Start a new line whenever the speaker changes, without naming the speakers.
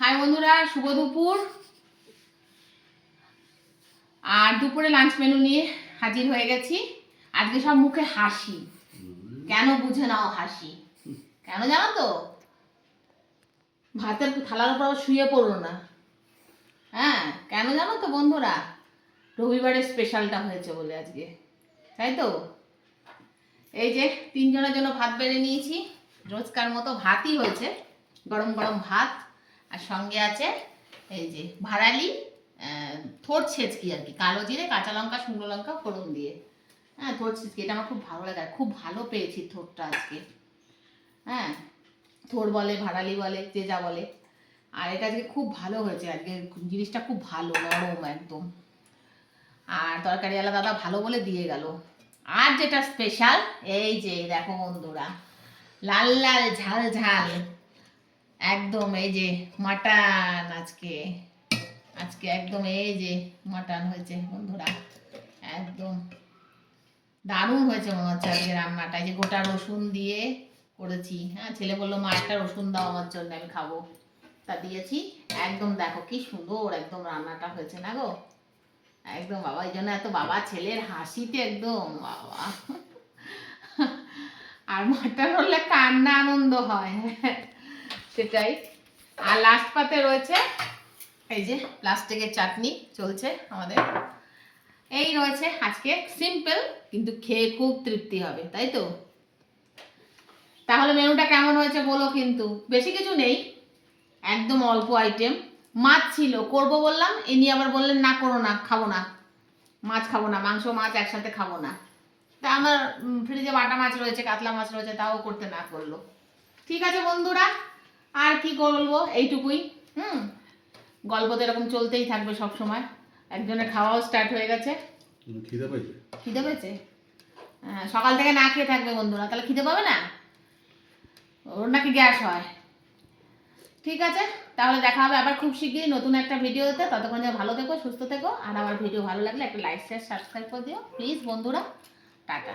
High বন্ধুরা, শুভ দুপুর। আর দুপুরে লাঞ্চ মেনু নিয়ে হাজির হয়ে গেছি। আজকে সব মুখে হাসি। কেন বুঝে নাও হাসি কেন জানো তো? ভাতের থালার উপর শুয়ে পড়ো না। হ্যাঁ, কেন জানো তো বন্ধুরা? রবিবারের স্পেশালটা হয়েছে বলে আজকে, তাই তো? এই যে 3 জনের জন্য ভাত বেড়ে নিয়েছি। রোজকার মতো ভাতই হয়েছে, গরম গরম ভাত। আর সঙ্গে আছে এই যে ভাড়ালি থোড় ছেঁচকি আর কি, কালো জিরে কাঁচা লঙ্কা শুকনো লঙ্কা ফোড়ন দিয়ে। হ্যাঁ, থোড় ছেঁচকি, এটা আমার খুব ভালো লাগে, খুব ভালো পেয়েছি থোড়টা আজকে। হ্যাঁ, থোড় বলে ভাড়ালি বলে যে যা বলে। আর এটা আজকে খুব ভালো হয়েছে, আজকে জিনিসটা খুব ভালো নরম একদম। আর তরকারিওয়ালা দাদা ভালো বলে দিয়ে গেল। আর যেটা স্পেশাল, এই যে দেখো বন্ধুরা, লাল লাল ঝাল ঝাল একদম, এই যে মাটন। আজকে আজকে একদম এই যে মাটন হয়েছে বন্ধুরা, একদম দারুণ হয়েছে মনে হচ্ছে আজকে রান্নাটা। এই যে গোটা রসুন দিয়ে করেছি। হ্যাঁ, ছেলে বললো মা একটা রসুন দাও আমার জন্য, আমি খাবো, তা দিয়েছি। একদম দেখো কি সুন্দর একদম রান্নাটা হয়েছে না গো, একদম বাবা। এই জন্য এত বাবা ছেলের হাসিতে একদম বাবা। আর মাটন হলে কান্না আনন্দ হয়, সেটাই। আর লাস্ট পাতে রয়েছে এই যে প্লাস্টিকের চাটনি চলছে আমাদের। এই রয়েছে আজকে সিম্পল, কিন্তু খেয়ে খুব তৃপ্তি হবে, তাই তো? তাহলে মেনুটা কেমন হয়েছে বলো, কিন্তু বেশি কিছু নেই, একদম অল্প আইটেম। মাছ ছিল, করব বললাম, ইনি আবার বললেন না করো না, খাবো না মাছ, খাবো না মাংস মাছ একসাথে খাবো না। তা আমার ফ্রিজে বাটা মাছ রয়েছে, কাতলা মাছ রয়েছে, তাও করতে না করলো। ঠিক আছে বন্ধুরা, আর কি বলবো, এইটুকুই। গল্প তো এরকম চলতেই থাকবে সব সময়। একজনের খাওয়াও স্টার্ট হয়ে গেছে। খিদে পেয়েছে? সকাল থেকে না খেয়ে থাকবে বন্ধুরা, তাহলে খিদে পাবে না? ওর নাকি গ্যাস হয়। ঠিক আছে, তাহলে দেখা হবে আবার খুব শিগগিরই নতুন একটা ভিডিওতে। ততক্ষণ যা ভালো থেকো, সুস্থ থেকো। আর আমার ভিডিও ভালো লাগলে একটা লাইক শেয়ার সাবস্ক্রাইব করে দিও প্লিজ বন্ধুরা। টাটা।